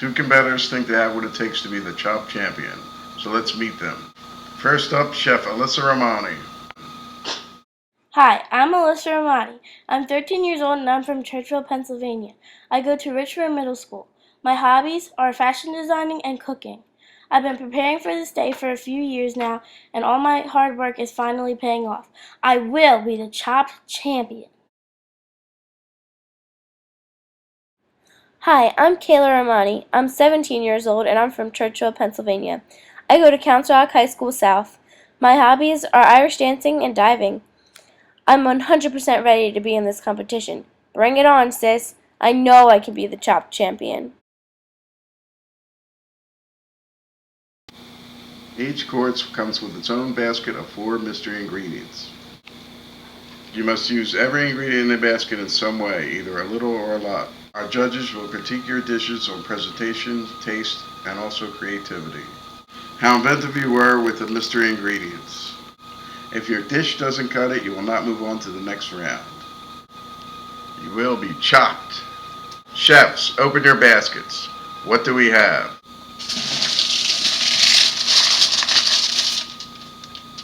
Two competitors think they have what it takes to be the Chop Champion, so let's meet them. First up, Chef Alyssa Romani. Hi, I'm Alyssa Ramadi. I'm 13 years old and I'm from Churchville, Pennsylvania. I go to Richmond Middle School. My hobbies are fashion designing and cooking. I've been preparing for this day for a few years now, and all my hard work is finally paying off. I will be the Chopped Champion. Hi, I'm Kayla Romani. I'm 17 years old and I'm from Churchville, Pennsylvania. I go to Council Rock High School South. My hobbies are Irish dancing and diving. I'm 100% ready to be in this competition. Bring it on, sis. I know I can be the Chopped Champion. Each course comes with its own basket of 4 mystery ingredients. You must use every ingredient in the basket in some way, either a little or a lot. Our judges will critique your dishes on presentation, taste, and also creativity. How inventive you were with the mystery ingredients. If your dish doesn't cut it, you will not move on to the next round. You will be chopped. Chefs, open your baskets. What do we have?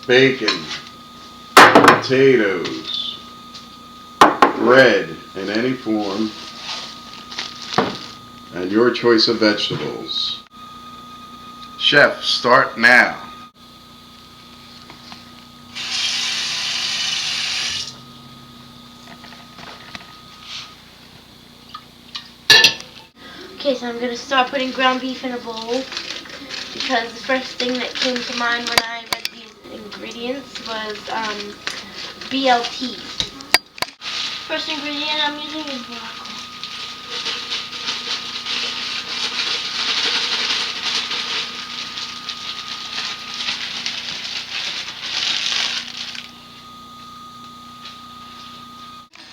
Bacon, potatoes, bread in any form, and your choice of vegetables. Chef, start now. Okay, so I'm going to start putting ground beef in a bowl because the first thing that came to mind when I read these ingredients was BLT. First ingredient I'm using is broccoli.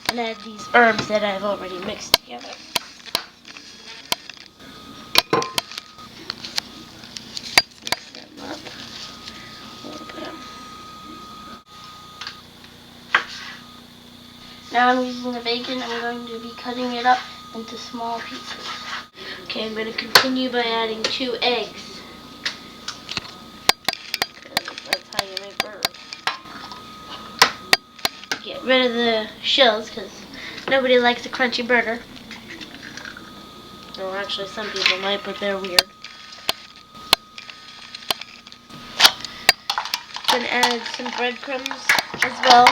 And add these herbs that I've already mixed together. Mix them up a little bit. Now I'm using the bacon. I'm going to be cutting it up into small pieces. Okay, I'm going to continue by adding 2 eggs. That's how you make burgers. Get rid of the shells because nobody likes a crunchy burger. Well, actually some people might, but they're weird. Gonna add some breadcrumbs as well.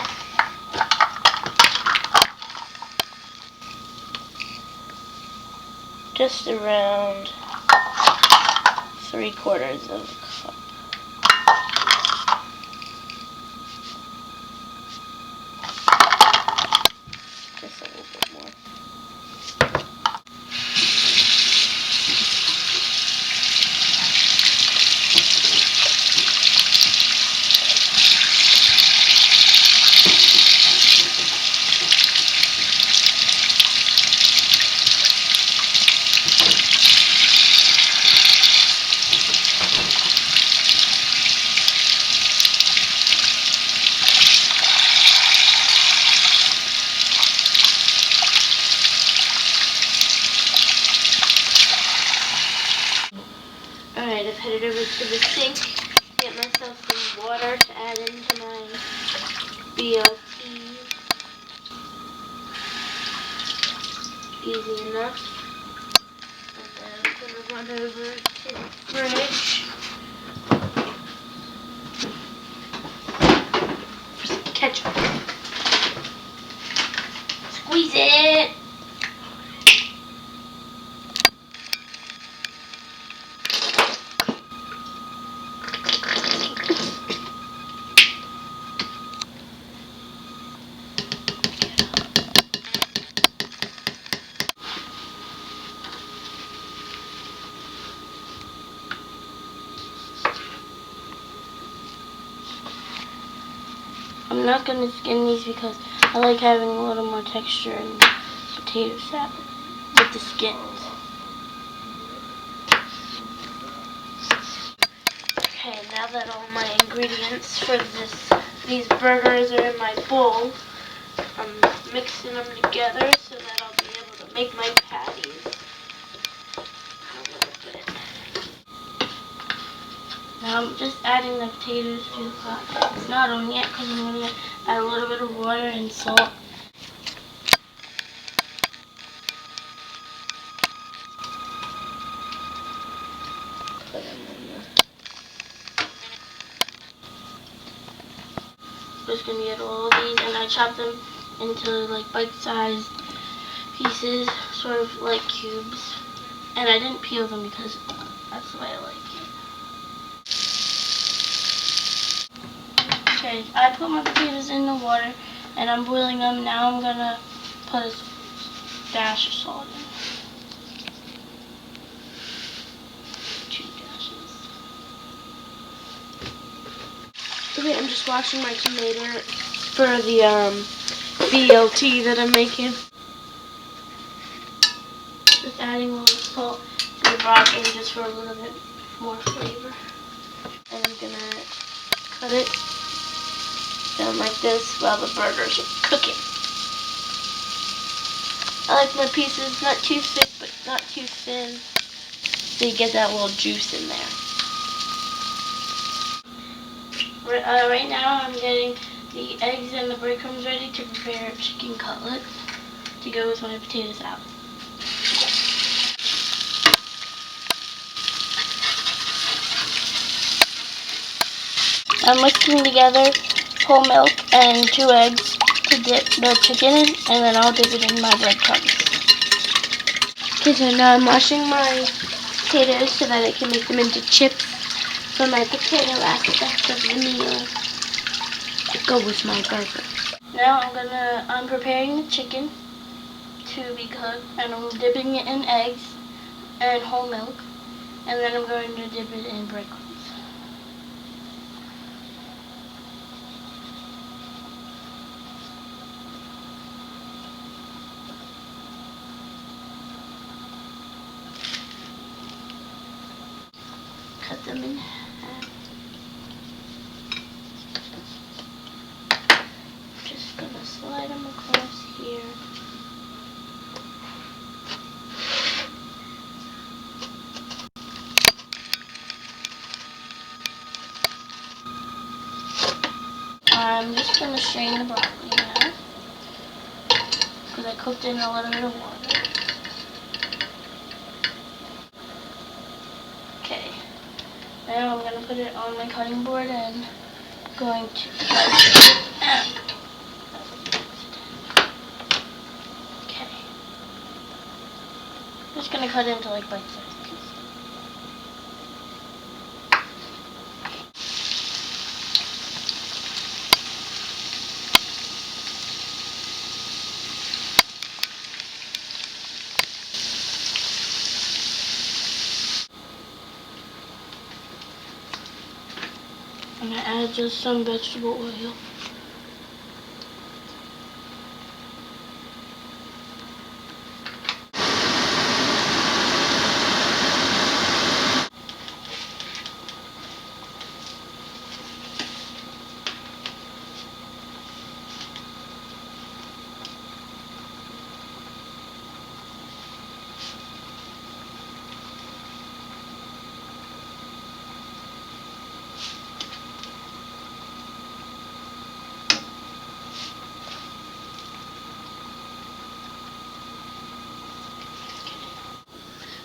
Just around 3/4 of a cup. Just a little bit more. Alright, I've headed over to the sink, get myself some water to add into my BLT. Easy enough. And then I'm gonna run over to the fridge for some ketchup. Squeeze it! I'm not going to skin these because I like having a little more texture in the potato salad with the skins. Okay, now that all my ingredients for these burgers are in my bowl, I'm mixing them together so that I'll be able to make my patties. I'm going Now I'm just adding the potatoes to the pot. It's not on yet because I'm going to add a little bit of water and salt. Put them in there. Just going to get all these, and I chop them into like bite-sized pieces, sort of like cubes. And I didn't peel them because that's the way I like it. Okay, I put my potatoes in the water and I'm boiling them. Now I'm gonna put a dash of salt in. 2 dashes. Okay, I'm just washing my tomato for the BLT that I'm making. Just adding a little salt to the broccoli just for a little bit more flavor. And I'm gonna cut it down like this while the burgers are cooking. I like my pieces not too thick but not too thin, so you get that little juice in there. Right now I'm getting the eggs and the breadcrumbs ready to prepare chicken cutlets to go with my potato salad. I'm mixing together whole milk and 2 eggs to dip the chicken in, and then I'll dip it in my breadcrumbs. Okay, so now I'm washing my potatoes so that I can make them into chips for my potato aspect of the meal to go with my burger. Now I'm preparing the chicken to be cooked, and I'm dipping it in eggs and whole milk, and then I'm going to dip it in breadcrumbs. Cut them in half. Just gonna slide them across here. I'm just gonna strain the broccoli now because I cooked it in a little bit of water. Okay, now I'm gonna put it on my cutting board and going to okay. I'm just gonna cut it into like bite-sized pieces. I'm gonna add just some vegetable oil.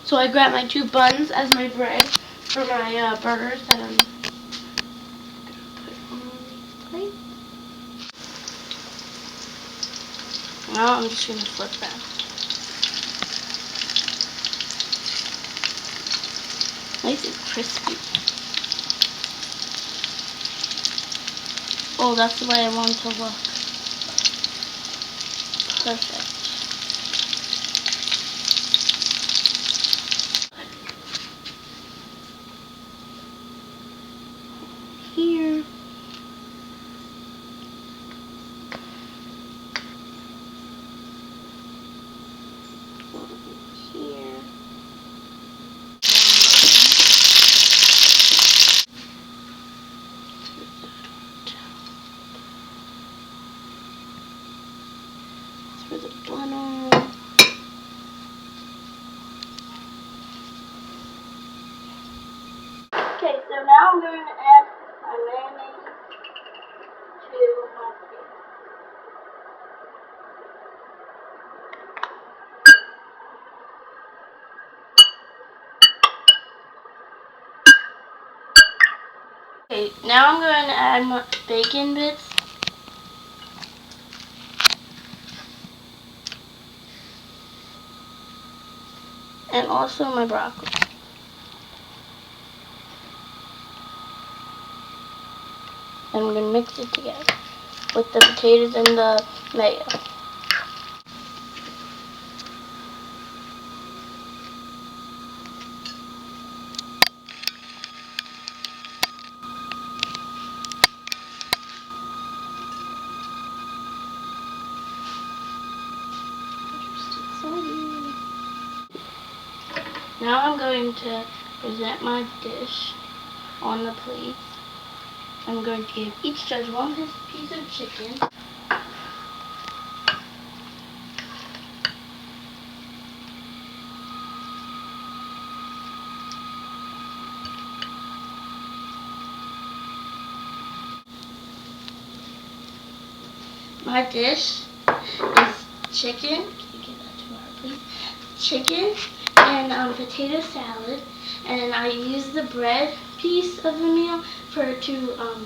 So I grabbed my 2 buns as my bread for my burgers that I'm gonna put on the plate. Now I'm just gonna flip them. Nice and crispy. Oh, that's the way I want it to look. Perfect. Here. Here. For the Okay, so now I'm going to add my mayonnaise to my steak. Okay, now I'm going to add my bacon bits. And also my broccoli. And I'm going to mix it together with the potatoes and the mayo. Now I'm going to present my dish on the plate. I'm going to give each judge one piece of chicken. My dish is chicken. Can you give that to her, please? Chicken and potato salad, and I use the bread piece of the meal to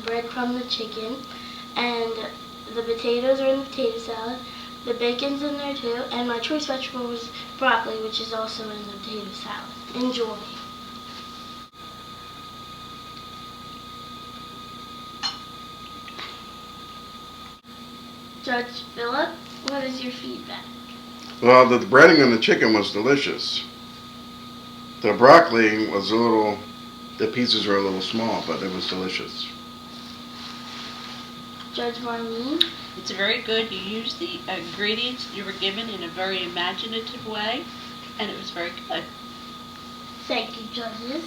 breadcrumb the chicken, and the potatoes are in the potato salad. The bacon's in there too, and my choice vegetable was broccoli, which is also in the potato salad. Enjoy. Judge Philip, what is your feedback? Well, the breading on the chicken was delicious. The broccoli was the pieces were a little small, but it was delicious. Judge Marlene? It's very good. You used the ingredients you were given in a very imaginative way, and it was very good. Thank you, judges.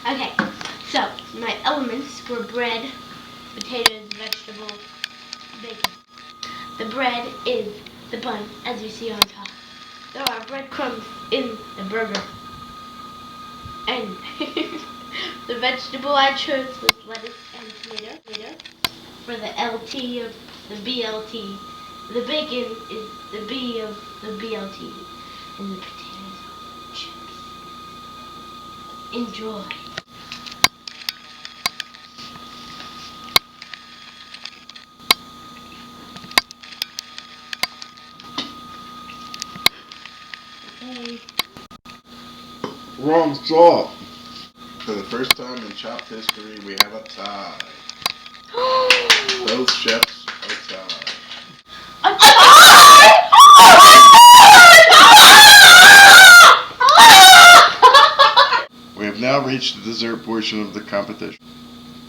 Okay, so my elements were bread, potatoes, vegetables, bacon. The bread is the bun, as you see on top. There are breadcrumbs in the burger. And the vegetable I chose was lettuce and tomato. For the LT of the BLT, the bacon is the B of the BLT, and the potatoes are chips. Enjoy. Okay. Wrong salt. For the first time in Chopped history, we have a tie. Both chefs are tied. A tie? We have now reached the dessert portion of the competition.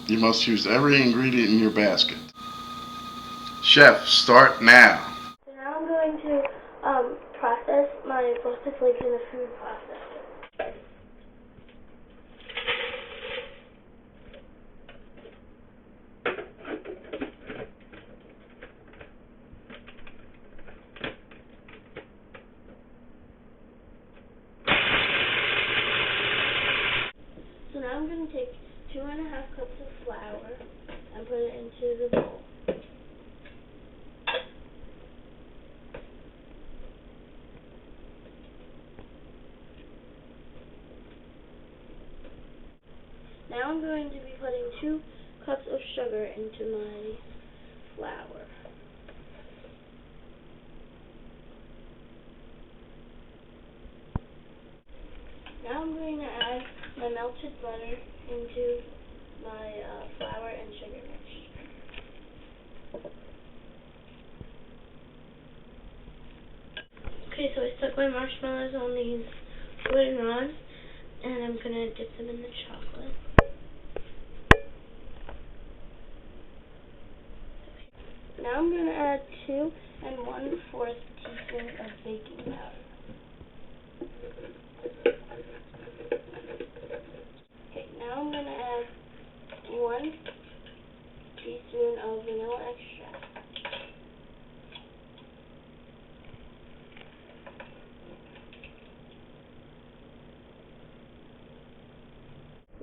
You must use every ingredient in your basket. Chef, start now. So now I'm going to process my frosted flakes in a food processor. So now I'm going to take 2.5 cups of flour and put it into the bowl. Now I'm going to be putting 2 cups of sugar into my flour. Now I'm going to add my melted butter into my flour and sugar mixture. Okay, so I stuck my marshmallows on these wooden rods, and I'm going to dip them in the chocolate. Now I'm going to add 2 1/4 teaspoon of baking powder. Okay, now I'm going to add 1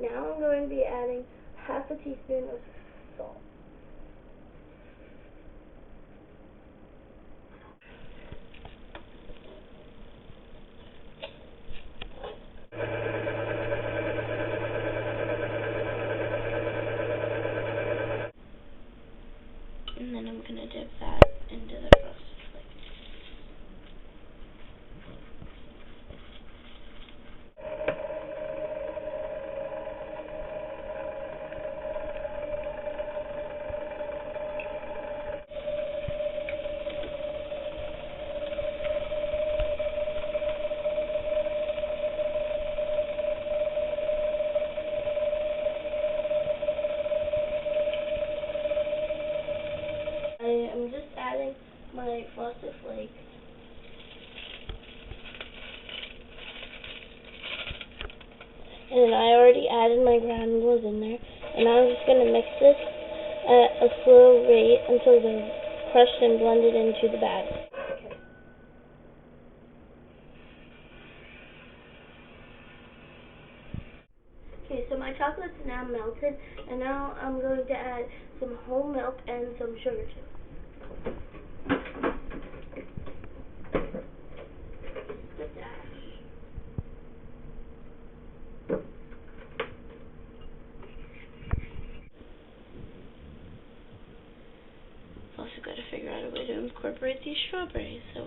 Now I'm going to be adding half a teaspoon of salt. And then I'm going to dip that into the frosted flakes. I'm just adding my frosted flakes. And I already added my granules in there. And now I'm just going to mix this at a slow rate until they're crushed and blended into the batter. Okay, so my chocolate's now melted, and now I'm going to add some whole milk and some sugar to it. I've also got to figure out a way to incorporate these strawberries, so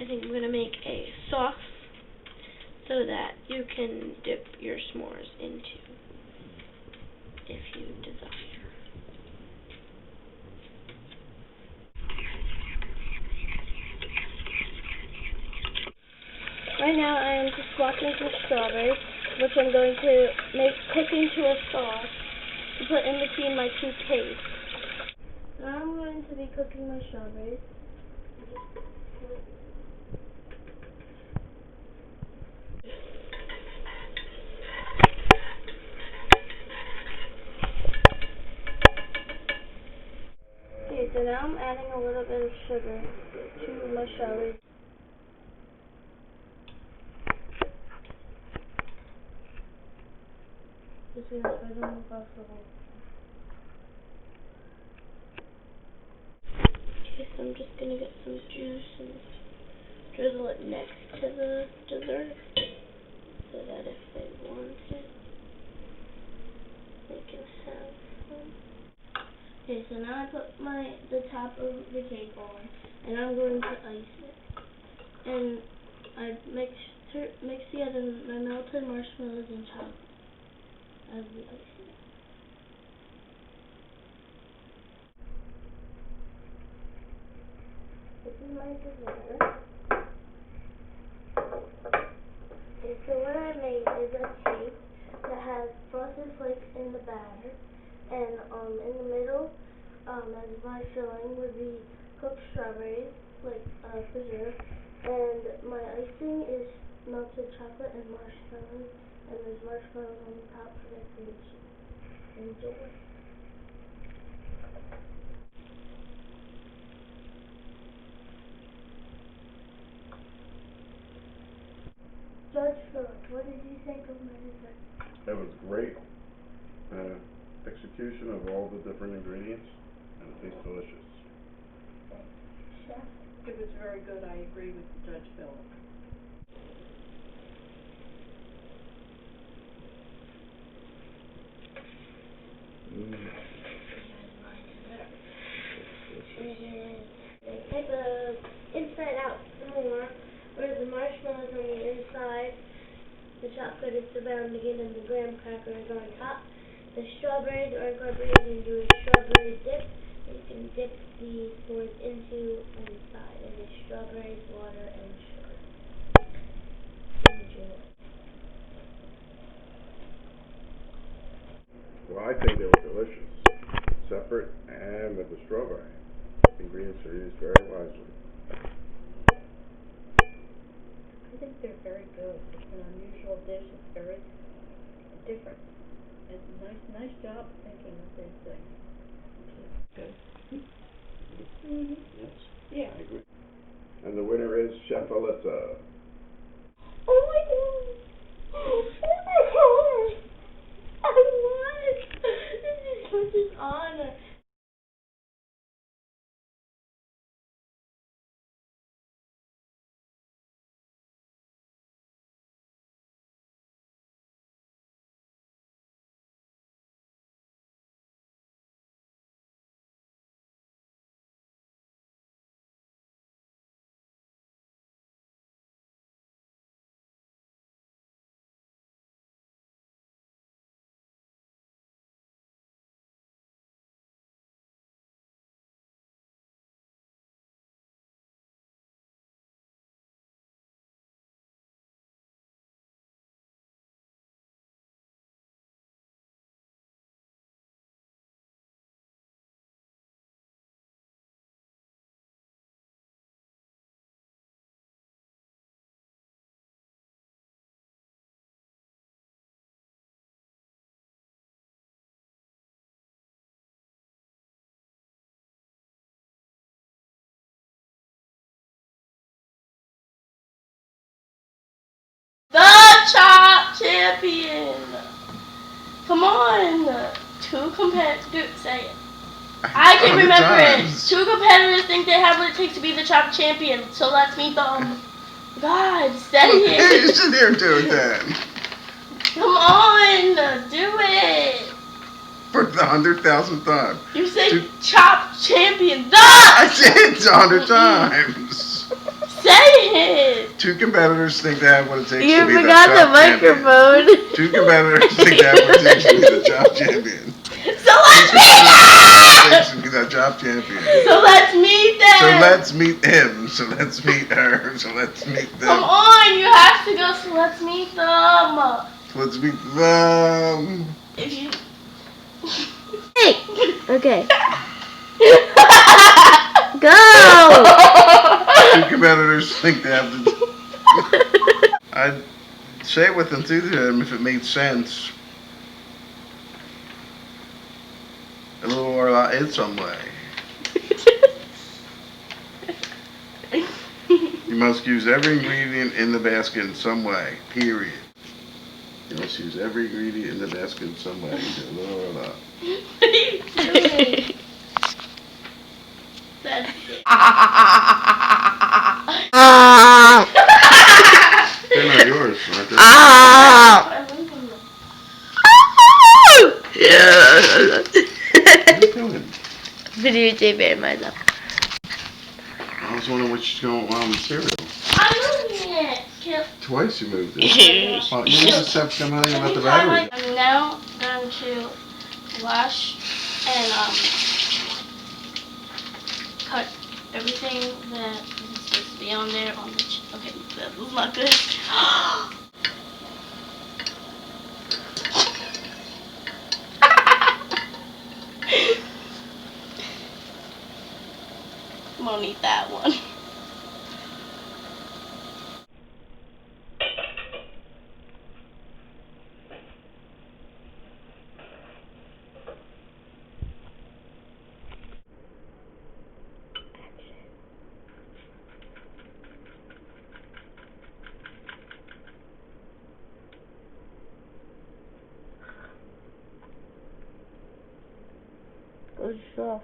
I think I'm going to make a sauce so that you can dip your s'mores into if you desire. Right now I am just walking some strawberries, which I'm going to cook into a sauce to put in between my two pastes. Now I'm going to be cooking my strawberries. Okay, so now I'm adding a little bit of sugar to my strawberries. Just going to spread them across the whole. Okay, so I'm just going to get some juice and drizzle it next to the dessert so that if they want it, they can have some. Okay, so now I put the top of the cake on, and I'm going to ice it. And I mix together my melted marshmallows and chocolate as the icing. This is my dessert. Okay, so what I made is a cake that has frosted flakes in the batter, and in the middle, as my filling would be cooked strawberries, like preserved, and my icing is melted chocolate and marshmallows, and there's marshmallows on the top for decoration. Enjoy. Judge Philip, what did you think of my dessert? That was great. Execution of all the different ingredients, and it tastes delicious. Chef? It was very good. I agree with Judge Philip. They take the inside out more, where the marshmallows on the inside, the chocolate is surrounding it, and the graham cracker is on top. The strawberries are incorporated into a strawberry dip. You can dip the s'mores into inside, and it's strawberries, water, and sugar. Enjoy. Well, I think they were delicious, separate and with the strawberry. Ingredients are used very wisely. I think they're very good. It's an unusual dish. It's very different. It's nice job thinking of these things. Good. Yes. Yeah. I agree. And the winner is Chef Alyssa. Oh my God! Oh my God! on. Two competitors. Say it. I can 100 remember times. it. Two competitors think they have what it takes to be the top champion. So let's meet them. God, say Hey, you it. sit here and do it then. Come on, do it. For the 100,000th time. You say Two- top champion. I said it 100 times. Say it. Two competitors think they have what it takes You to be the forgot the top champion. microphone. Two competitors think they have what it takes to be the top champion. So let's Two meet competitors them. think to be the top champion. So let's meet them. So let's meet him. So let's meet her. So let's meet them. Come on, you have to go. So let's meet them. So let's meet them. If you. Hey. Okay. Go. Two competitors think they have to. I'd say it with enthusiasm if it made sense. A little or a lot in some way. You must use every ingredient in the basket in some way. Period. You must use every ingredient in the basket in some way. A little or a lot. What are you doing? That's it. They're not yours, aren't they? I live in the- What are you doing? Videotaping myself. I was wondering what she's going on with cereal. I'm moving it. Kill. Twice you moved it. Oh, you just have to tell me about the battery. I'm now going to wash and cut everything that is supposed to be on there on the okay, that was not good. Won't eat that one. Good stuff.